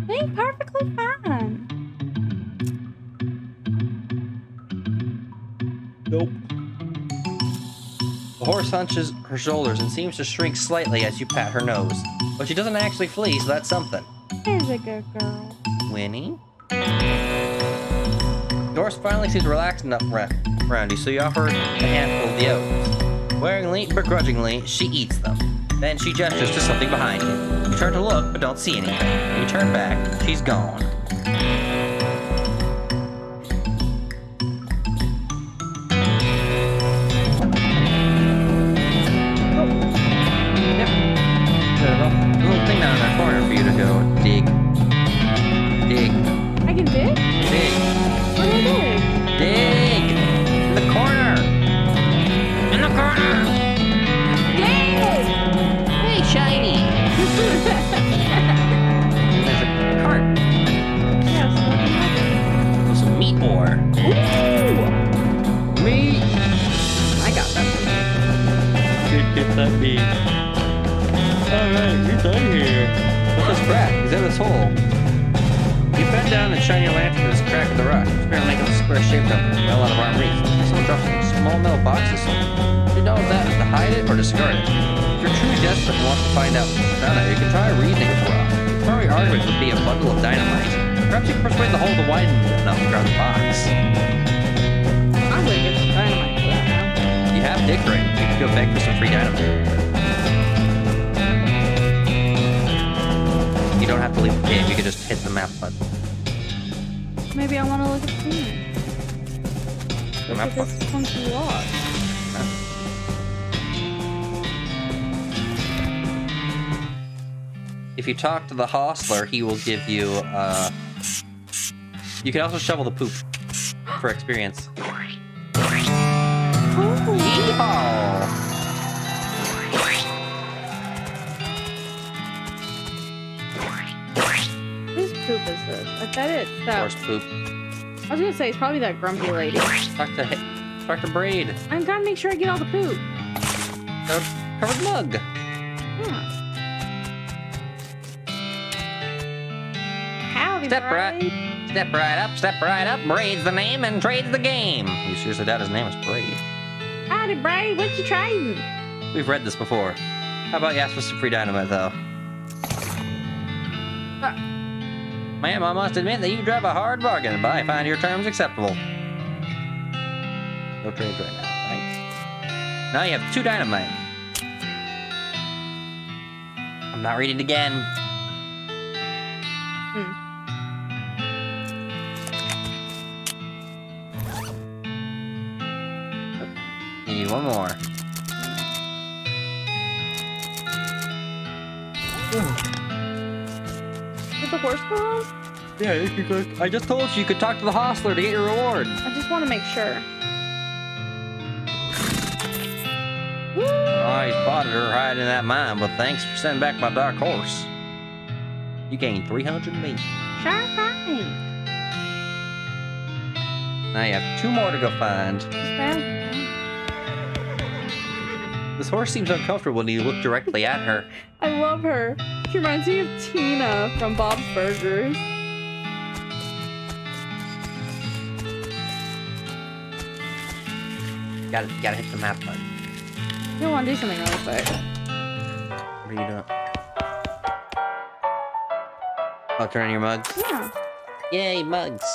Being perfectly fine. Nope. The horse hunches her shoulders and seems to shrink slightly as you pat her nose. But she doesn't actually flee, so that's something. Here's a good girl. Winnie? The horse finally seems relaxed enough around you, so you offer her a handful of the oats. Wearingly, begrudgingly, she eats them. Then she gestures to something behind you. You turn to look, but don't see anything. When you turn back, she's gone. Yep. There's a little thing down in that corner for you to go dig. Dig. I can dig? Dig. What do I dig? Dig! In the corner! In the corner! Dig! Hey, shiny! And there's a cart Yes, with some meat ore. Ooh! Meat! I got that. Get that meat. Alright, he's in here. What's this crack? He's in this hole. You bend down and shine your lantern to this crack in the rock. Apparently making a square shape of well out of arm reach. Someone drops some small metal boxes. You know if that is to hide it or discard it. If you're truly desperate and want to find out, you can try reasoning with Rob. The primary argument would be a bundle of dynamite. Perhaps you can persuade the hole to widen enough to grab the box. I'm gonna get some dynamite for that now. You have Dickering. You can go beg for some free dynamite. You don't have to leave the game. You can just hit the map button. Maybe I want to look at the scene. The Look map at button. this funky log. If you talk to the hostler, he will give you, You can also shovel the poop for experience. Oh, Yeehaw! whose poop is this? I bet it's that. Horse poop. I was gonna say it's probably that grumpy lady. Talk to Braid. I gotta make sure I get all the poop. Covered mug. Yeah. Howdy, Step right. Braid. Step right up, step right up. Braid's the name and trade's the game. You seriously doubt his name is Braid? Howdy, Braid. What you trading? We've read this before. How about you ask for some free dynamite, though? Ma'am, I must admit that you drive a hard bargain, but I find your terms acceptable. No trades right now, thanks. Now you have 2 dynamite. I'm not reading again. You need one more. Did the horse go home? Yeah, you could. I just told you could talk to the hostler to get your reward. I just want to make sure. I spotted her hiding in that mine, but thanks for sending back my dark horse. You gained 300 meat. Sure thing. Now you have 2 more to go find. This horse seems uncomfortable when you look directly at her. I love her. She reminds me of Tina from Bob's Burgers. Gotta hit the map button. I want to do something really quick. What are you doing? I'll turn on your mugs. Yeah. Yay, mugs.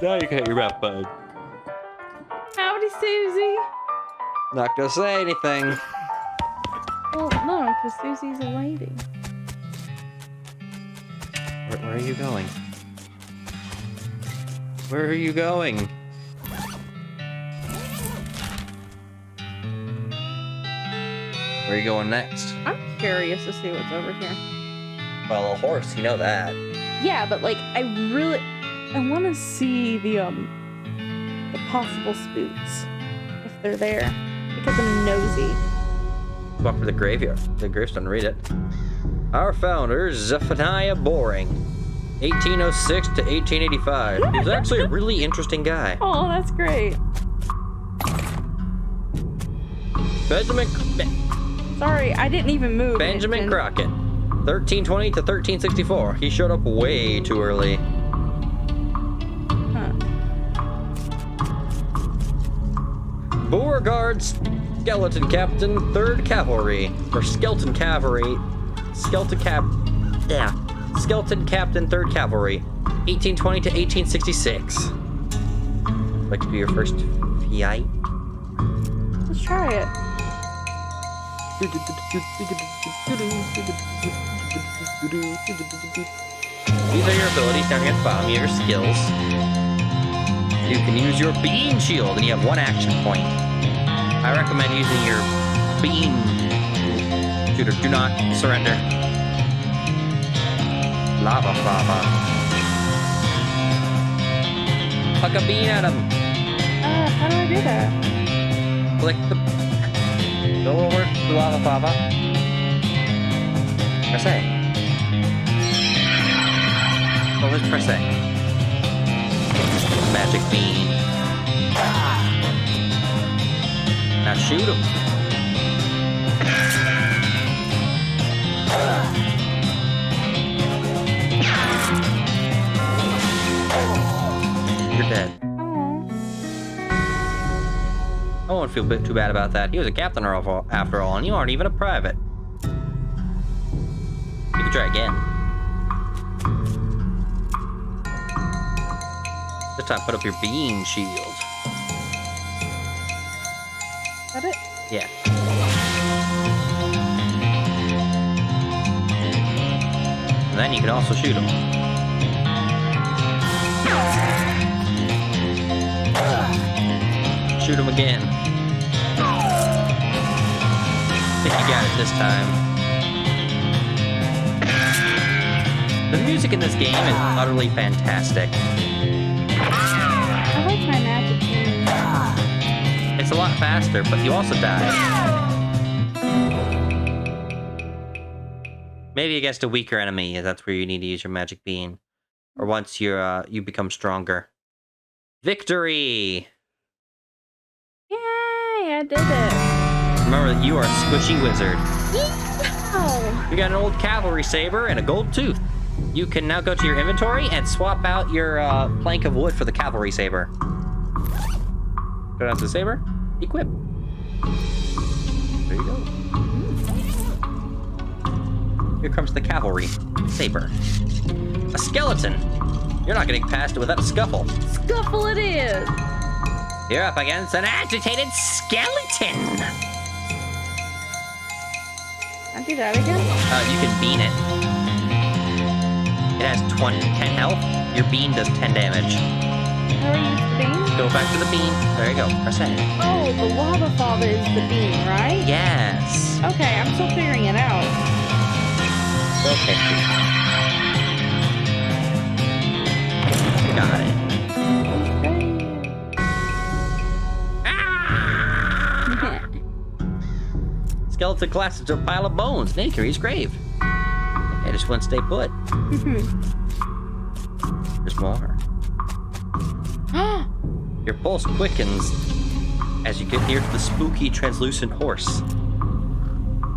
Now you can hit your map button. Howdy, Susie. Not gonna say anything. Well, no, because Susie's a lady. Where are you going? Where are you going? Where are you going next? I'm curious to see what's over here. Well, a horse, you know that. Yeah, but like, I want to see the possible spooks if they're there because I'm nosy. Walk for the graveyard. The gravestone, read it. Our founder, Zephaniah Boring, 1806 to 1885. He was actually a really interesting guy. Oh, that's great. Sorry, I didn't even move. Benjamin Crockett. 1320 to 1364. He showed up way too early. Huh. Beauregard Skeleton Captain, 3rd Cavalry. Or Skeleton Cavalry. Skeleton Captain, 3rd Cavalry. 1820 to 1866. Like to be your first VI? Let's try it. These are your abilities down here at the bottom. You have your skills. You can use your bean shield, and you have 1 action point. I recommend using your bean shooter. Do not surrender. Lava Flava. Huck a bean at him. How do I do that? Click the... Go over to Lava Flava. Press A. Oh, let's press A. Magic bean. Now shoot him. You're dead. I won't feel too bad about that. He was a captain after all, and you aren't even a private. You can try again. This time, put up your bean shield. Is that it? Yeah. And then you can also shoot him. Shoot him again. I think you got it this time. The music in this game is utterly fantastic. I like my magic bean. It's a lot faster, but you also die. Maybe against a weaker enemy, that's where you need to use your magic bean. Or once you're you become stronger. Victory! Yay, I did it. Remember that you are a squishy wizard. Oh. You got an old cavalry saber and a gold tooth. You can now go to your inventory and swap out your plank of wood for the cavalry saber. Go down to the saber, equip. There you go. Here comes the cavalry saber. A skeleton. You're not getting past it without a scuffle. Scuffle it is. You're up against an agitated skeleton. I'll do that again. You can bean it. It has 10 health. Your bean does 10 damage. How do I use the bean? Go back to the bean. There you go. Press A. Oh, the lava fava is the bean, right? Yes. Okay, I'm still figuring it out. Okay. You got it. Ah! Skeleton collapsed into a pile of bones. Naker's grave. I just wouldn't stay put. There's more. Your pulse quickens as you get near to the spooky, translucent horse.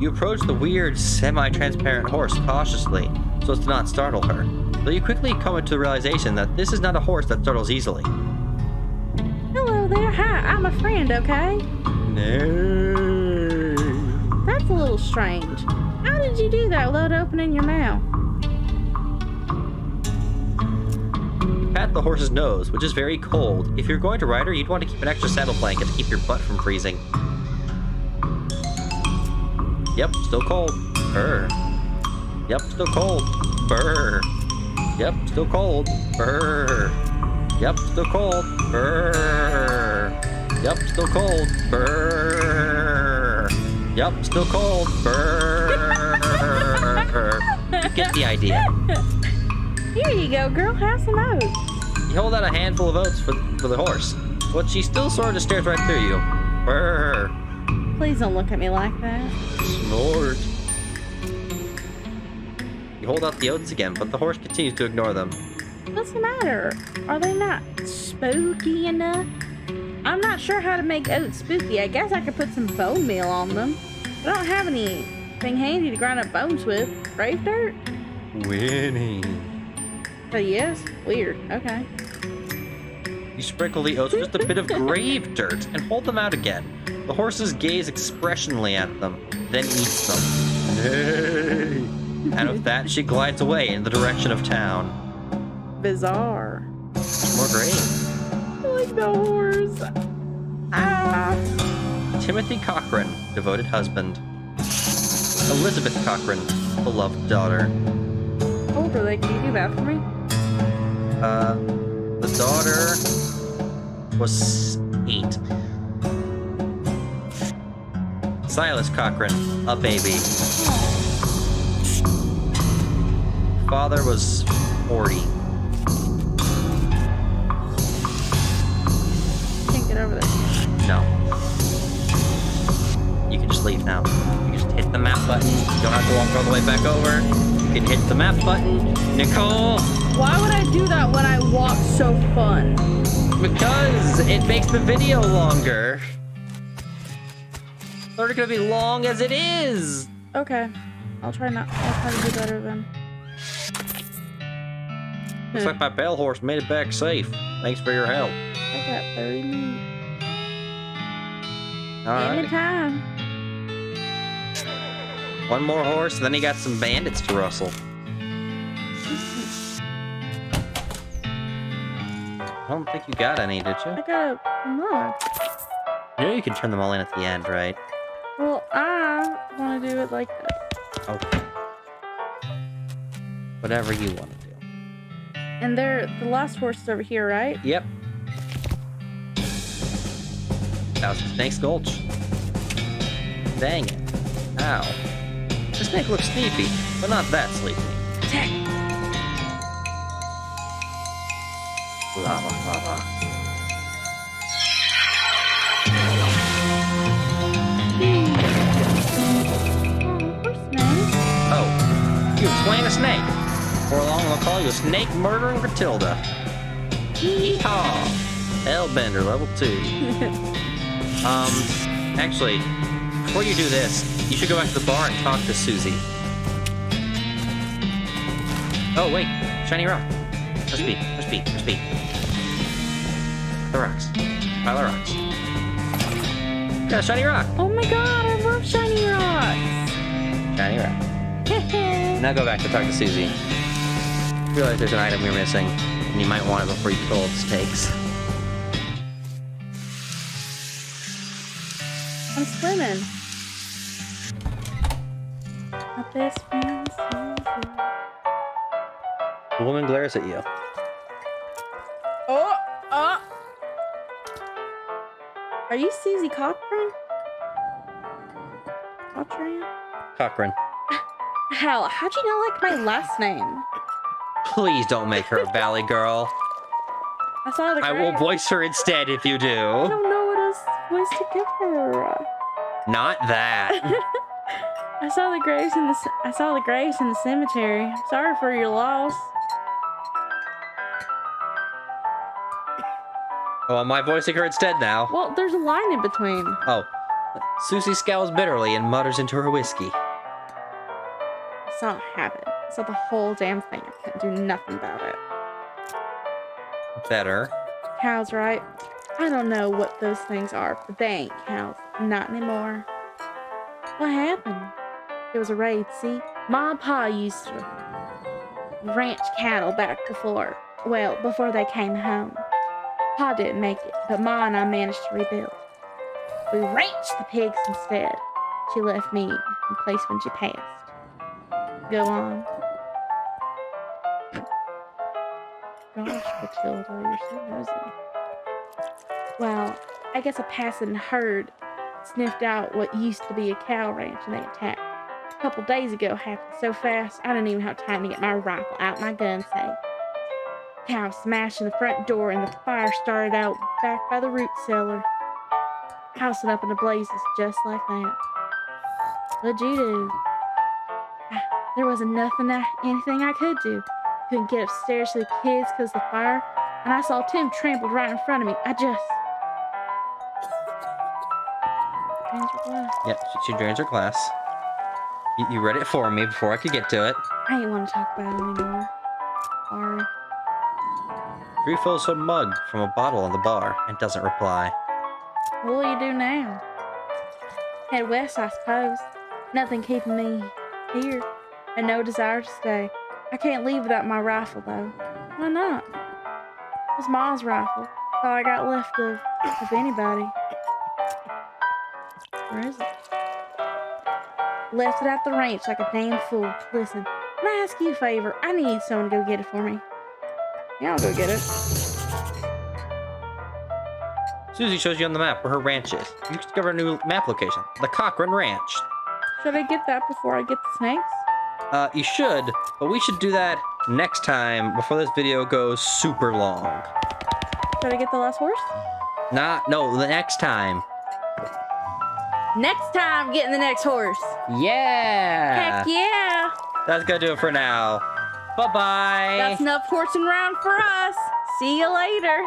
You approach the weird, semi-transparent horse cautiously, so as to not startle her. Though you quickly come to the realization that this is not a horse that startles easily. Hello there. Hi, I'm a friend, okay? No. That's a little strange. How did you do that without opening your mouth? Pat the horse's nose, which is very cold. If you're going to ride her, you'd want to keep an extra saddle blanket to keep your butt from freezing. Yep, still cold. Brr. Yep, still cold. Brr. Yep, still cold. Brr. Yep, still cold. Brr. Yep, still cold. Brr. Yep, still cold. Brr. You get the idea. Here you go, girl. Have some oats. You hold out a handful of oats for the horse, but she still sort of stares right through you. Brr. Please don't look at me like that. Snort. You hold out the oats again, but the horse continues to ignore them. What's the matter? Are they not spooky enough? I'm not sure how to make oats spooky. I guess I could put some bone meal on them. I don't have anything handy to grind up bones with. Grave dirt? Winnie. So yes? Weird. Okay. You sprinkle the oats with just a bit of grave dirt and hold them out again. The horses gaze expressionally at them, then eats them. Nay. And with that, she glides away in the direction of town. Bizarre. More grain. I like the horse. Ah. Timothy Cochran, devoted husband. Elizabeth Cochran, beloved daughter. How old are they? Can you do that for me? The daughter was 8. Silas Cochran, a baby. Father was 40. Can't get over this. No. You can just leave now. You just hit the map button. You don't have to walk all the way back over. You can hit the map button. Nicole! Why would I do that when I walk so fun? Because it makes the video longer. It's already gonna be long as it is. Okay. I'll try to do better then. Looks like my bell horse made it back safe. Thanks for your help. I got 30 minutes. All Give me right. time. One more horse, then he got some bandits to rustle. I don't think you got any, did you? I got a mug. You know you can turn them all in at the end, right? Well, I want to do it like this. Okay. Whatever you want to do. And the last horse is over here, right? Yep. That was the Snake's Gulch. Dang it. Ow. The snake looks sleepy, but not that sleepy. Attack. Lava, lava. Oh, you've slain a snake. For long, we'll call you a snake murdering Gratilda. Yeehaw! Hellbender level 2. Actually, before you do this, you should go back to the bar and talk to Susie. Oh, wait. Shiny rock. More speed. More speed. More speed. The rocks. Pile of rocks. Got a shiny rock. Oh my god, I love shiny rocks. Shiny rock. Now go back to talk to Susie. Realize there's an item you're missing, and you might want it before you kill all the snakes. I'm swimming. My best friend Susie. The woman glares at you. Oh! Are you Susie Cochran? Cochran. Hell, how'd you know like my last name? Please don't make her a valley girl. I saw the I will grave. voice her instead if you I do. don't know what else voice to give her. Not that. I saw the graves in the cemetery. Sorry for your loss. Oh, am I voicing her instead now? Well, there's a line in between. Oh. Susie scowls bitterly and mutters into her whiskey. I saw it happen. I saw the whole damn thing. I couldn't do nothing about it. Better. Cows, right? I don't know what those things are, but they ain't cows. Not anymore. What happened? It was a raid, see? Ma and Pa used to ranch cattle back before they came home. Pa didn't make it, but Ma and I managed to rebuild. We ranched the pigs instead. She left me in place when she passed. Go on. Gosh, Matilda, you're so nosy. Well, I guess a passing herd sniffed out what used to be a cow ranch and they attacked. A couple days ago happened so fast, I didn't even have time to get my rifle out my gun safe. Cow smashed in the front door and the fire started out back by the root cellar. House went up into blazes just like that. What'd you do? There wasn't anything I could do. Couldn't get upstairs to the kids because of the fire, and I saw Tim trampled right in front of me. Drains her glass. Yep, she drains her glass. You read it for me before I could get to it. I ain't want to talk about it anymore. Sorry. Refills her mug from a bottle on the bar and doesn't reply. What will you do now? Head west, I suppose. Nothing keeping me here, and no desire to stay. I can't leave without my rifle, though. Why not? It was Ma's rifle. It's all I got left of anybody. Where is it? Left it at the ranch like a damn fool. Listen, can I ask you a favor? I need someone to go get it for me. Yeah, I'll go get it. Susie shows you on the map where her ranch is. You discover a new map location, the Cochran Ranch. Should I get that before I get the snakes? You should, but we should do that next time before this video goes super long. Should I get the last horse? No, the next time. Next time, getting the next horse. Yeah! Heck yeah! That's gonna do it for now. Bye-bye! That's enough horsing around for us. See you later.